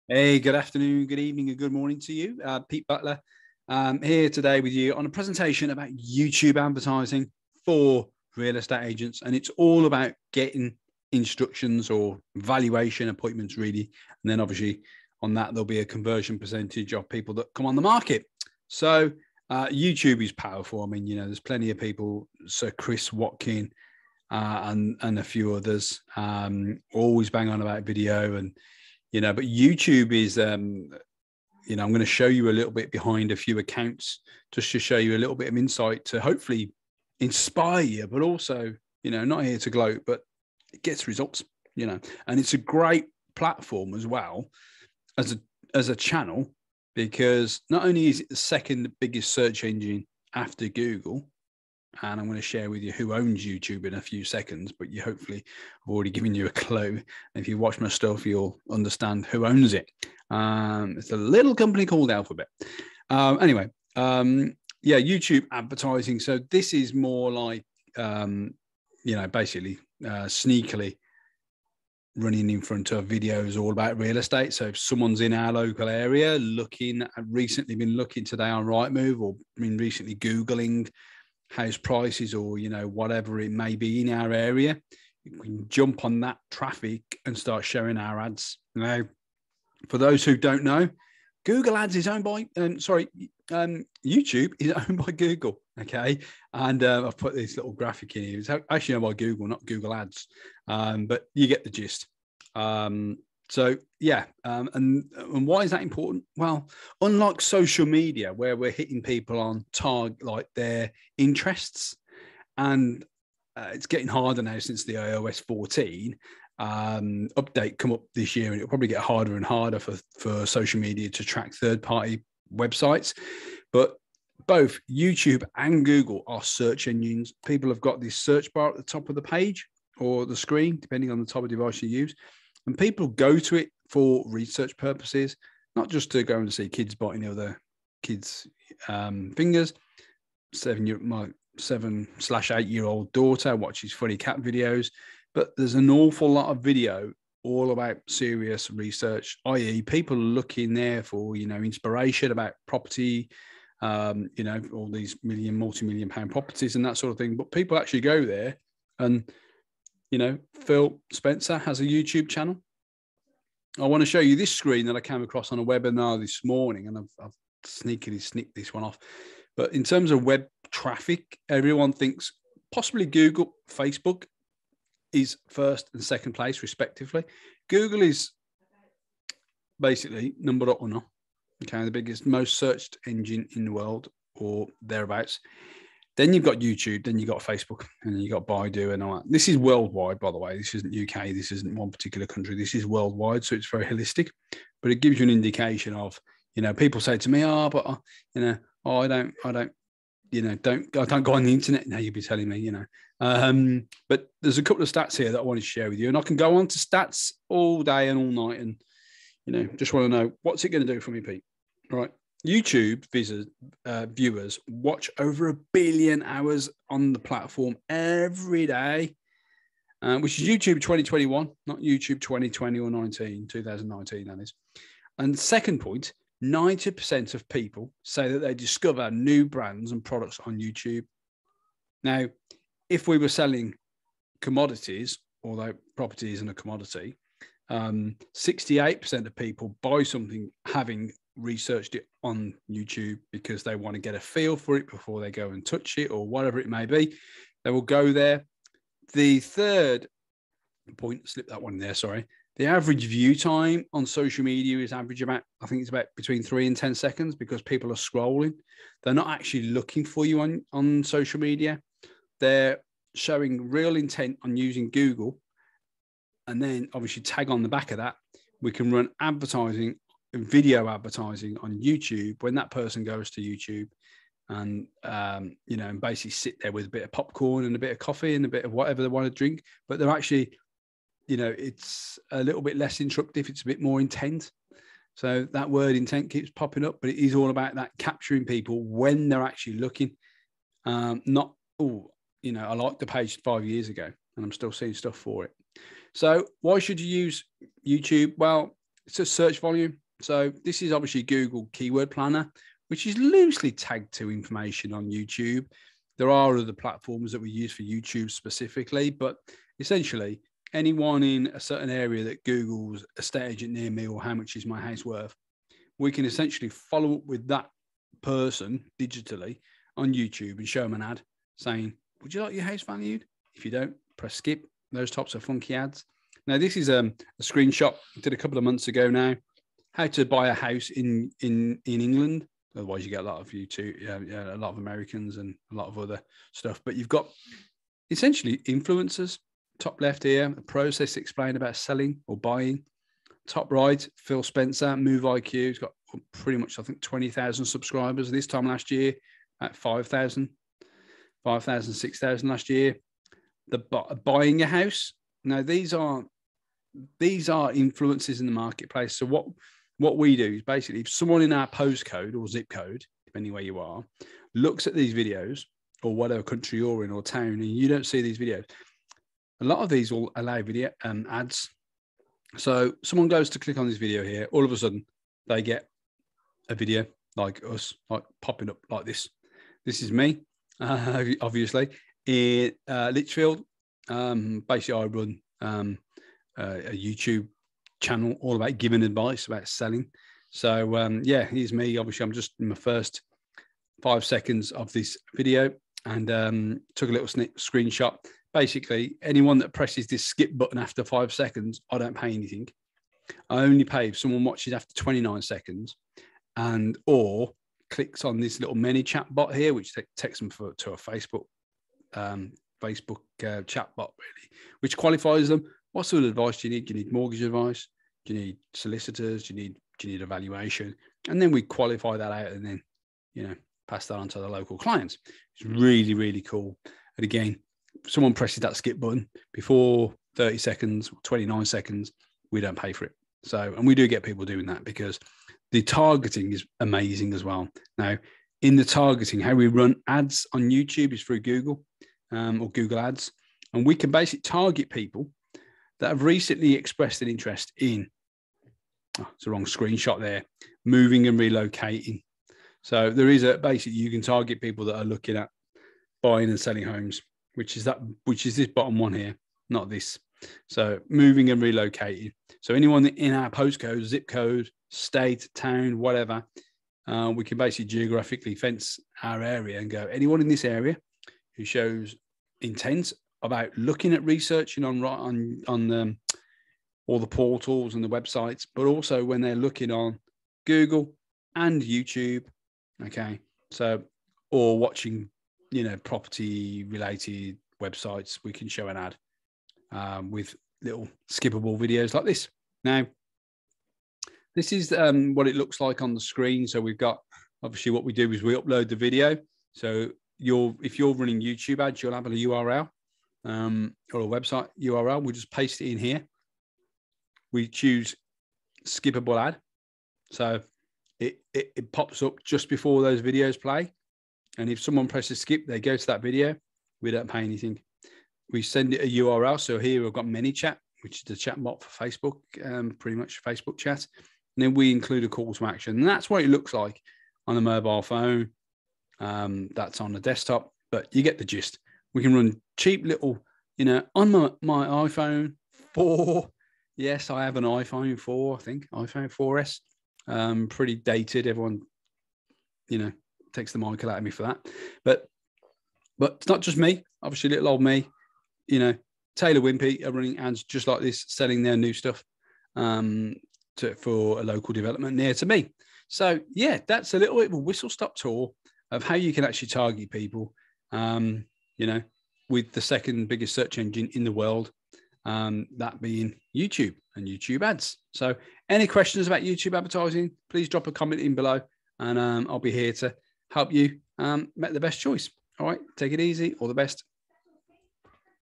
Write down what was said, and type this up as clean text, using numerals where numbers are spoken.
Hey, good afternoon, good evening, and good morning to you. Pete Butler here today with you on a presentation about YouTube advertising for real estate agents. And it's all about getting instructions or valuation appointments, really. And then obviously on that, there'll be a conversion percentage of people that come on the market. So YouTube is powerful. I mean, there's plenty of people. So Chris Watkin and a few others always bang on about video but YouTube is, I'm going to show you a little bit behind a few accounts just to show you a little bit of insight to hopefully inspire you, but also, not here to gloat, but it gets results, and it's a great platform as well as a channel, because not only is it the second biggest search engine after Google, and I'm going to share with you who owns YouTube in a few seconds, but you hopefully I've already given you a clue. If you watch my stuff, you'll understand who owns it. It's a little company called Alphabet. YouTube advertising. So this is more like, basically sneakily running in front of videos all about real estate. So if someone's in our local area recently been looking today on Rightmove, or been recently Googling house prices, or whatever it may be in our area, you can jump on that traffic and start showing our ads. Now, for those who don't know, Google Ads is owned by YouTube is owned by Google. Okay, and I've put this little graphic in here. It's actually owned by Google, not Google Ads, but you get the gist. And why is that important? Well, unlike social media, where we're hitting people on target, like their interests, and it's getting harder now since the iOS 14 update come up this year, and it'll probably get harder and harder for social media to track third-party websites. But both YouTube and Google are search engines. People have got this search bar at the top of the page or the screen, depending on the type of device you use. And people go to it for research purposes, not just to go and see kids biting the other kids' fingers. My 7/8-year-old daughter watches funny cat videos, but there's an awful lot of video all about serious research, i.e. people looking there for, inspiration about property, all these multi-million pound properties and that sort of thing. But people actually go there and, Phil Spencer has a YouTube channel. I want to show you this screen that I came across on a webinar this morning, and I've sneakily snipped this one off. But in terms of web traffic, everyone thinks possibly Google, Facebook is first and second place, respectively. Google is basically number uno, okay, the biggest, most searched engine in the world, or thereabouts. Then you've got YouTube, then you've got Facebook, and then you've got Baidu and all that. This is worldwide, by the way. This isn't UK. This isn't one particular country. This is worldwide, so it's very holistic. But it gives you an indication of, people say to me, I don't go on the internet. Now you'll be telling me, But there's a couple of stats here that I want to share with you. And I can go on to stats all day and all night and, just want to know, what's it going to do for me, Pete? All right. YouTube viewers watch over 1 billion hours on the platform every day, which is YouTube 2021, not YouTube 2020 or 2019, that is. And second point, 90% of people say that they discover new brands and products on YouTube. Now, if we were selling commodities, although property isn't a commodity, 68% of people buy something having researched it on YouTube because they want to get a feel for it before they go and touch it or whatever it may be. They will go there. The third point, slip that one there, sorry. The average view time on social media is about between 3 and 10 seconds, because people are scrolling. They're not actually looking for you on social media. They're showing real intent on using Google. And then obviously tag on the back of that, we can run advertising, video advertising on YouTube when that person goes to YouTube and, and basically sit there with a bit of popcorn and a bit of coffee and a bit of whatever they want to drink. But they're actually, it's a little bit less instructive. It's a bit more intent. So that word intent keeps popping up, but it is all about that capturing people when they're actually looking. I liked the page 5 years ago and I'm still seeing stuff for it. So why should you use YouTube? Well, it's a search volume. So this is obviously Google Keyword Planner, which is loosely tagged to information on YouTube. There are other platforms that we use for YouTube specifically, but essentially anyone in a certain area that Google's estate agent near me or how much is my house worth, we can essentially follow up with that person digitally on YouTube and show them an ad saying, would you like your house valued? If you don't, press skip. Those types of funky ads. Now, this is a screenshot I did a couple of months ago now, how to buy a house in England. Otherwise, you get a lot of YouTube, a lot of Americans and a lot of other stuff. But you've got essentially influencers. Top left here, a process explained about selling or buying. Top right, Phil Spencer, Move IQ. He's got pretty much, I think, 20,000 subscribers this time last year, at 5,000, 6,000 last year. The buying a house. Now, these are influences in the marketplace. So what we do is basically, if someone in our postcode or zip code, depending where you are, looks at these videos or whatever country you're in or town, and you don't see these videos, a lot of these will allow video ads. So someone goes to click on this video here, all of a sudden they get a video like us, like popping up like this. This is me, obviously, in Litchfield. Basically, I run a YouTube channel all about giving advice about selling. So yeah, here's me. Obviously, I'm just in my first 5 seconds of this video and took a little screenshot. Basically, anyone that presses this skip button after 5 seconds, I don't pay anything. I only pay if someone watches after 29 seconds and or clicks on this little mini chat bot here, which takes them to a Facebook chat bot, really, which qualifies them. What sort of advice do you need? Do you need mortgage advice? Do you need solicitors? Do you need evaluation? And then we qualify that out and then, pass that on to the local clients. It's really, really cool. And again, if someone presses that skip button before 30 seconds, 29 seconds, we don't pay for it. So, and we do get people doing that because the targeting is amazing as well. Now, in the targeting, how we run ads on YouTube is through Google or Google Ads. And we can basically target people that have recently expressed an interest in, it's the wrong screenshot there, moving and relocating. So there is basically, you can target people that are looking at buying and selling homes, which is this bottom one here, not this. So moving and relocating. So anyone in our postcode, zip code, state, town, whatever, we can basically geographically fence our area and go, anyone in this area who shows intent about looking at researching on all the portals and the websites, but also when they're looking on Google and YouTube, okay, so, or watching, property related websites, we can show an ad with little skippable videos like this. Now, this is what it looks like on the screen. So we've got, obviously what we do is we upload the video. So if you're running YouTube ads, you'll have a URL or a website URL. We'll just paste it in here. We choose skippable ad. So it pops up just before those videos play. And if someone presses skip, they go to that video. We don't pay anything. We send it a URL. So here we've got ManyChat, which is the chat bot for Facebook, pretty much Facebook chat. And then we include a call to action. And that's what it looks like on a mobile phone. That's on the desktop, but you get the gist. We can run cheap little, on my iPhone 4. Yes, I have an iPhone 4, I think, iPhone 4S. Pretty dated. Everyone, takes the Michael out of me for that. But it's not just me. Obviously, little old me, Taylor Wimpey are running ads just like this, selling their new stuff for a local development near to me. So, yeah, that's a little bit of a whistle-stop tour of how you can actually target people, with the second biggest search engine in the world, that being YouTube and YouTube ads. So any questions about YouTube advertising, please drop a comment in below and I'll be here to help you make the best choice. All right, take it easy. All the best.